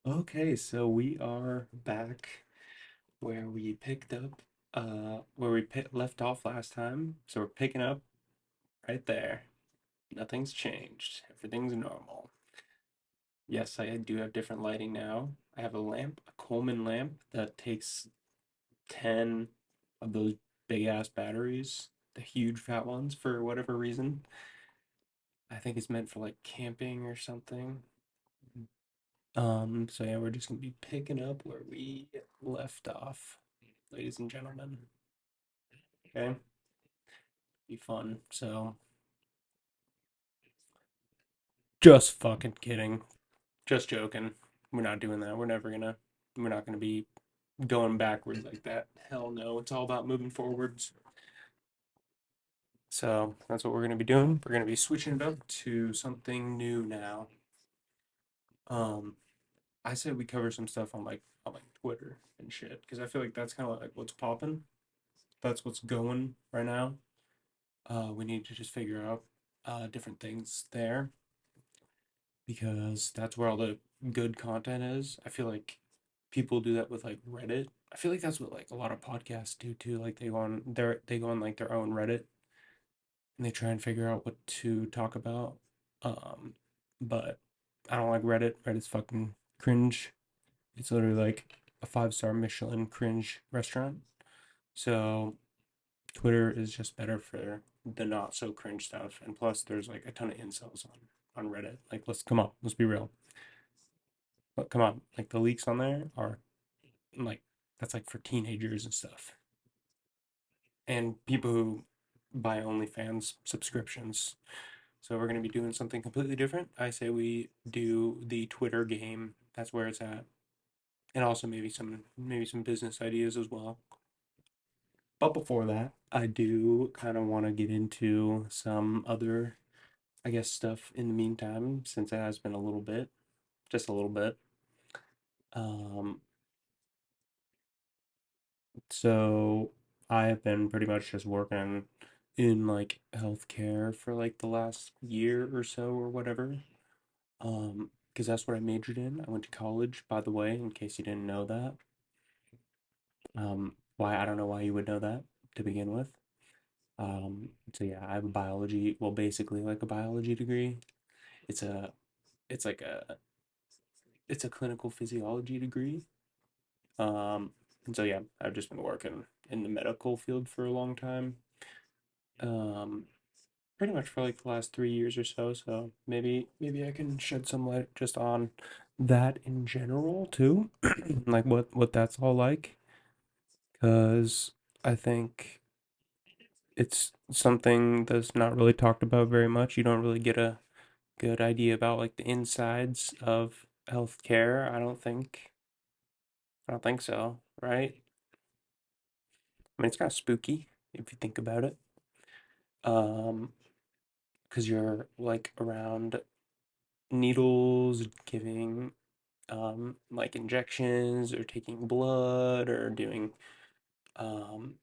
Okay, so we are back where we left off last time. So we're picking up right there. Nothing's changed. Everything's normal. Yes, I do have different lighting now. I have a lamp, a Coleman lamp that takes 10 of those big ass batteries, the huge fat ones for whatever reason. I think it's meant for like camping or something. So yeah, we're just gonna be picking up where we left off, ladies and gentlemen. Okay, be fun. So, just fucking kidding. Just joking. We're not doing that. We're not gonna be going backwards like that. Hell no. It's all about moving forwards. So, that's what we're gonna be doing. We're gonna be switching it up to something new now. Um, I said we cover some stuff on like Twitter and shit, because I feel like that's kind of like what's popping. That's what's going right now. We need to just figure out different things there because that's where all the good content is. I feel like people do that with like Reddit. I feel like that's what like a lot of podcasts do too. Like they go on like their own Reddit and they try and figure out what to talk about. Um, but I don't like Reddit. Reddit's fucking cringe. It's literally like a 5-star Michelin cringe restaurant. So Twitter is just better for the not so cringe stuff. And plus there's like a ton of incels on Reddit. Like let's be real. But come on, like the leaks on there are like that's like for teenagers and stuff. And people who buy OnlyFans subscriptions. So we're gonna be doing something completely different. I say we do the Twitter game. That's where it's at. And also maybe some business ideas as well. But before that, I do kind of want to get into some other, I guess, stuff in the meantime, since it has been a little bit, just a little bit. Um, so I have been pretty much just working in like healthcare for like the last year or so or whatever. Because that's what I majored in. I went to college, by the way, in case you didn't know that. Why I don't know why you would know that to begin with. So yeah, I have a biology, well, basically like a biology degree. It's a, it's like a, it's a clinical physiology degree. And so yeah, I've just been working in the medical field for a long time. Um, Pretty much for like the last 3 years or so. So maybe I can shed some light just on that in general too, like what that's all like. Because I think it's something that's not really talked about very much. You don't really get a good idea about like the insides of healthcare. I don't think so, right? I mean, it's kind of spooky if you think about it. Um, because you're like around needles, giving like injections or taking blood or doing um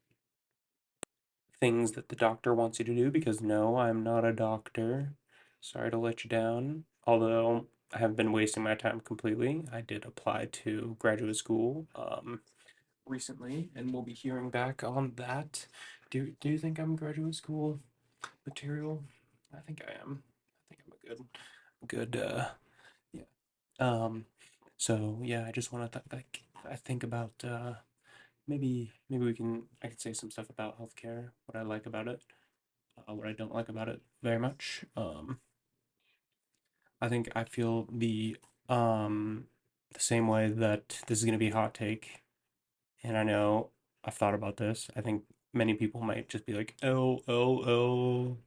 things that the doctor wants you to do because no, I'm not a doctor. Sorry to let you down. Although I haven't been wasting my time completely. I did apply to graduate school recently and we'll be hearing back on that. Do you think I'm graduate school material? I think I am. I think I'm a good yeah. Um so yeah, I just want to like I think about maybe I could say some stuff about healthcare, what I like about it, what I don't like about it very much. I think I feel the same way that this is gonna be a hot take, and I know I've thought about this. I think many people might just be like, L,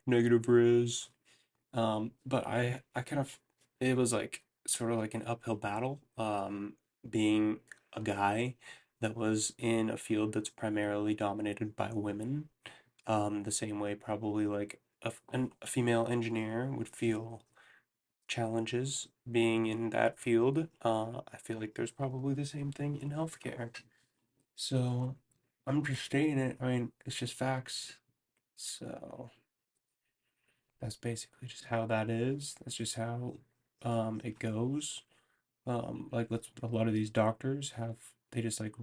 negative riz. But I kind of it was like sort of like an uphill battle, being a guy that was in a field that's primarily dominated by women. The same way probably like a female engineer would feel challenges being in that field. I feel like there's probably the same thing in healthcare. So I'm just stating it. I mean, it's just facts. So that's basically just how that is. That's just how it goes. Like let's a lot of these doctors have they just like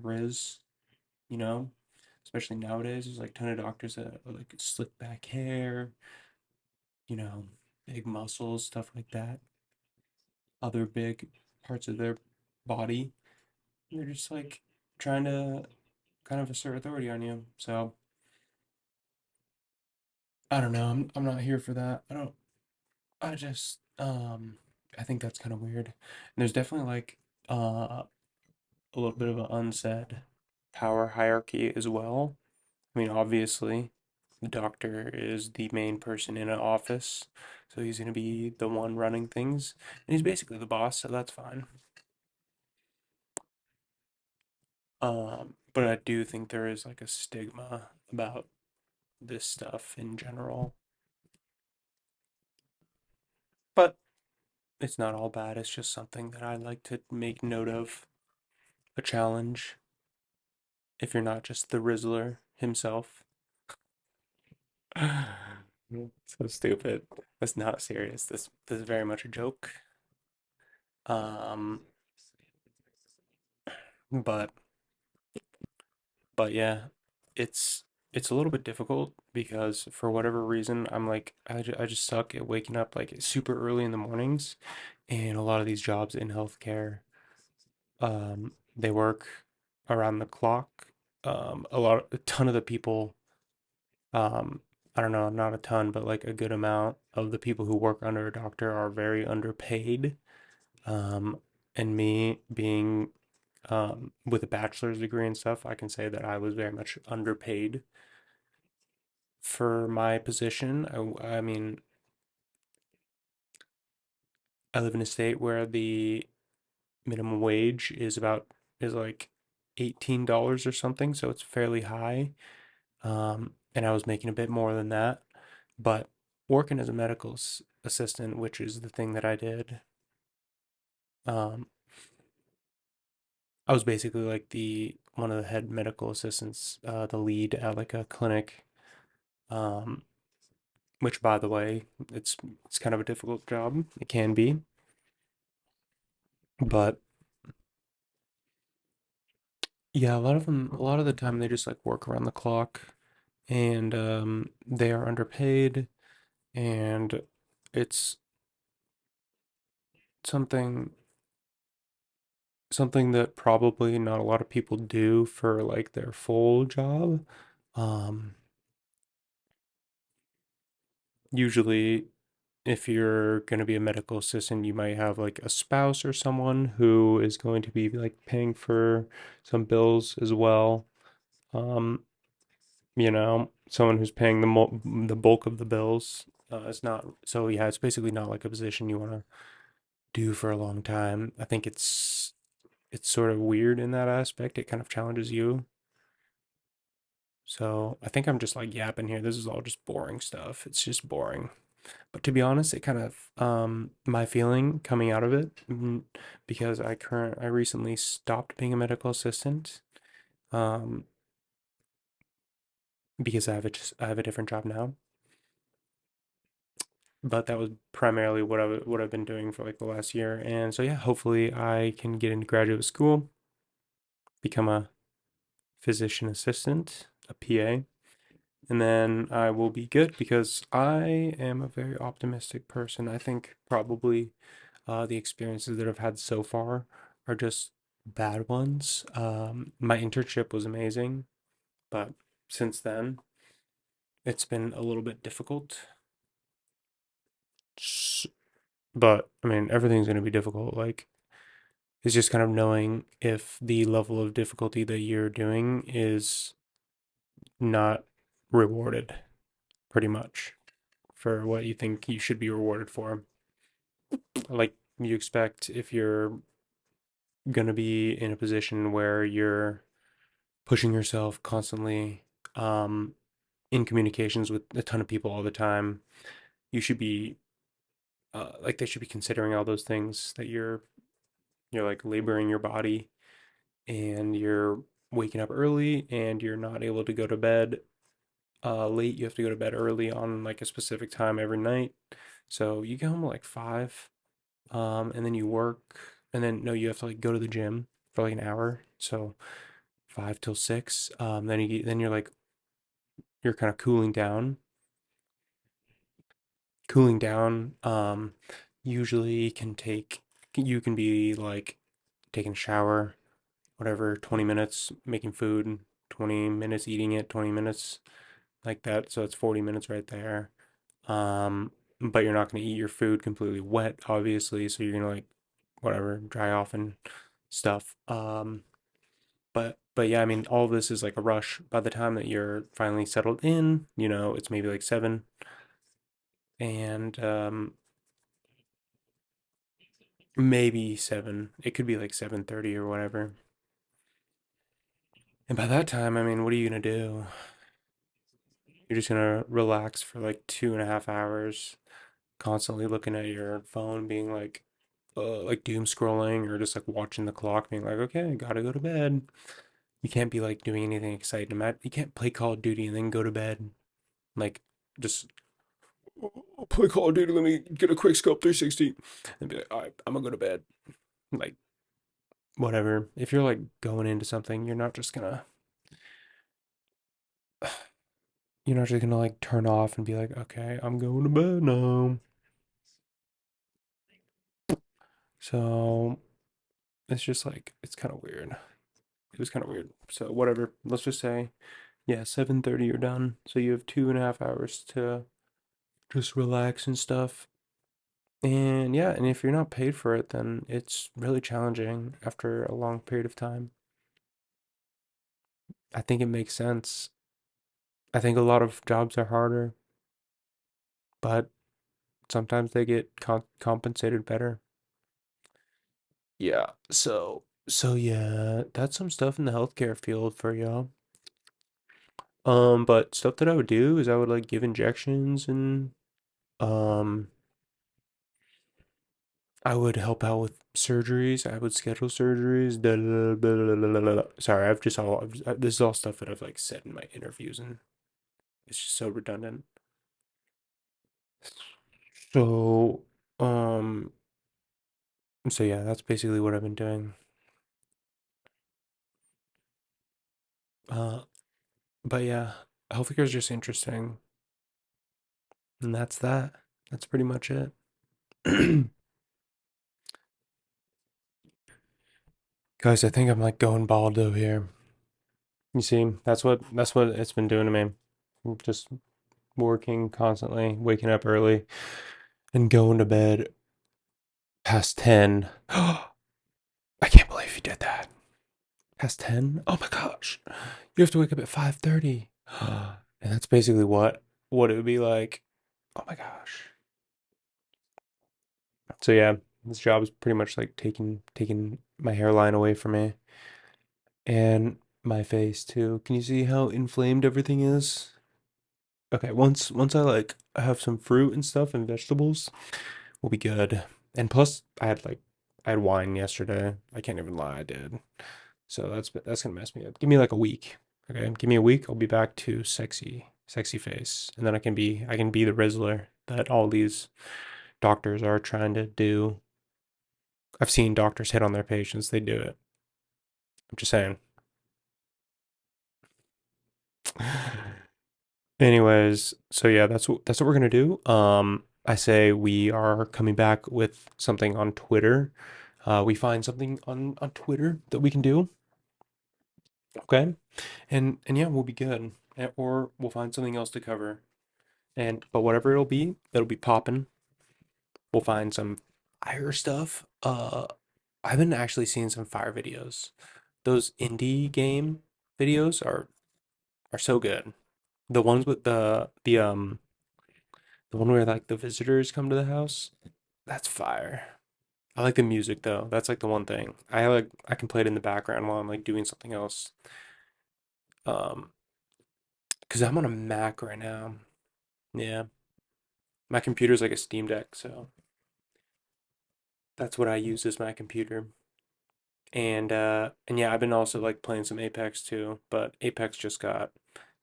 you know, especially nowadays. There's like a ton of doctors that are like slick back hair, you know, big muscles, stuff like that. Other big parts of their body. They're just like trying to kind of assert authority on you. So I don't know. I'm not here for that. I just I think that's kind of weird. And there's definitely like a little bit of an unsaid power hierarchy as well. I mean, obviously, the doctor is the main person in an office, so he's going to be the one running things, and he's basically the boss, so that's fine. But I do think there is like a stigma about this stuff in general. But it's not all bad. It's just something that I like to make note of. A challenge if you're not just the Rizzler himself. So stupid. That's not serious. This is very much a joke. Um, but but yeah, it's it's a little bit difficult because for whatever reason I'm like I just suck at waking up like super early in the mornings, and a lot of these jobs in healthcare, they work around the clock. A ton of the people, um, I don't know, not a ton, but like a good amount of the people who work under a doctor are very underpaid. Um, and me being with a bachelor's degree and stuff, I can say that I was very much underpaid for my position. I mean, I live in a state where the minimum wage is like $18 or something, so it's fairly high. And I was making a bit more than that, but working as a assistant, which is the thing that I did, um, I was basically like the one of the head medical assistants, the lead at like a clinic. Um, which by the way, it's kind of a difficult job. It can be, but yeah, a lot of the time they just like work around the clock, and they are underpaid, and it's something something that probably not a lot of people do for like their full job. Um, Usually if you're going to be a medical assistant, you might have like a spouse or someone who is going to be like paying for some bills as well. Um, Someone who's paying the bulk of the bills. It's not so yeah, it's basically not like a position you want to do for a long time. I think it's sort of weird in that aspect. It kind of challenges you. So I think I'm just like yapping here. This is all just boring stuff. It's just boring. But to be honest, it kind of my feeling coming out of it, because I recently stopped being a medical assistant, um because I have a different job now. But that was primarily what I've been doing for like the last year. And so yeah, hopefully I can get into graduate school, become a physician assistant, a PA, and then I will be good because I am a very optimistic person. I think probably the experiences that I've had so far are just bad ones. My internship was amazing, but since then, it's been a little bit difficult. S- But I mean, everything's going to be difficult. Like, it's just kind of knowing if the level of difficulty that you're doing is not rewarded, pretty much, for what you think you should be rewarded for. Like, you expect if you're going to be in a position where you're pushing yourself constantly, um, in communications with a ton of people all the time, you should be like they should be considering all those things that you're like laboring your body, and you're waking up early and you're not able to go to bed late. You have to go to bed early on like a specific time every night. So you get home at like 5, and then you work. and then no, you have to like go to the gym for like an hour. So 5 till 6. Then you're like you're kind of cooling down. Usually can take you can be like taking a shower, whatever, 20 minutes making food, 20 minutes eating it, 20 minutes like that. So it's 40 minutes right there. Um, but you're not going to eat your food completely wet, obviously. So you're going to like, whatever, dry off and stuff. But yeah, I mean, all of this is like a rush. By the time that you're finally settled in, it's maybe like 7, and maybe 7. It could be like 7:30 or whatever. And by that time, I mean, what are you gonna do? You're just gonna relax for like 2.5 hours, constantly looking at your phone, being like doom scrolling or just like watching the clock, being like, okay, gotta go to bed. You can't be like doing anything exciting. You can't play Call of Duty and then go to bed. Like, just I'll play Call of Duty. Let me get a quick scope 360 and be like, all right, I'm gonna go to bed. Like, whatever. If you're like going into something, you're not just gonna like turn off and be like, okay, I'm going to bed now. So it's just like it's kind of weird. It was kind of weird. So whatever. Let's just say, yeah, 7:30 you're done. So you have 2.5 hours to just relax and stuff. And yeah, and if you're not paid for it, then it's really challenging after a long period of time. I think it makes sense. I think a lot of jobs are harder, but sometimes they get compensated better. Yeah. So yeah, that's some stuff in the healthcare field for y'all. But stuff that I would do is I would like give injections and um I would help out with surgeries. I would schedule surgeries. Da, da, da, da, da, da, da, da. Sorry, this is all stuff that I've like said in my interviews, and it's just so redundant. So, um, so yeah, that's basically what I've been doing. Uh, but yeah, healthcare is just interesting, and that's that. That's pretty much it. Guys, I think I'm like going baldo here. You see, that's what it's been doing to me. Just working constantly, waking up early, and going to bed past 10. I can't believe you did that. Past 10? Oh my gosh. You have to wake up at 5:30. And that's basically what it would be like. Oh my gosh. So yeah, this job is pretty much like taking my hairline away from me and my face too. Can you see how inflamed everything is? Okay, once I like have some fruit and stuff and vegetables, we'll be good. And plus I had wine yesterday. I can't even lie, I did. So that's gonna mess me up. Give me like a week. Okay, give me a week. I'll be back to sexy face, and then I can be the Rizzler that all these doctors are trying to do. I've seen doctors hit on their patients. They do it. I'm just saying. Anyways, so yeah, that's what we're gonna do. I say we are coming back with something on Twitter. We find something on Twitter that we can do. Okay, and yeah, we'll be good. Or we'll find something else to cover. And but whatever it'll be popping. We'll find some fire stuff. I've been actually seeing some fire videos. Those indie game videos are so good. The ones with the one where like the visitors come to the house, that's fire. I like the music though. That's like the one thing. I can play it in the background while I'm like doing something else. Um, because I'm on a Mac right now. Yeah. My computer's like a Steam Deck, so that's what I use as my computer. And yeah, I've been also like playing some Apex too, but Apex just got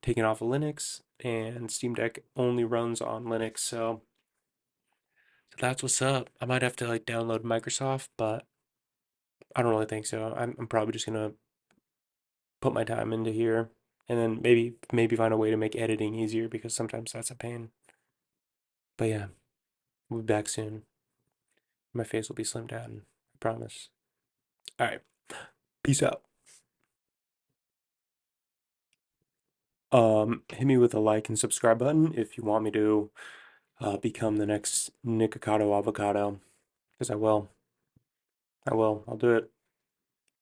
taken off of Linux and Steam Deck only runs on Linux, so that's what's up. I might have to like download Microsoft, but I don't really think so. I'm probably just gonna put my time into here, and then maybe find a way to make editing easier because sometimes that's a pain. But yeah, we'll be back soon. My face will be slimmed down. I promise. All right, peace out. Hit me with a like and subscribe button if you want me to become the next Nikocado Avocado, because I will. I will. I'll do it.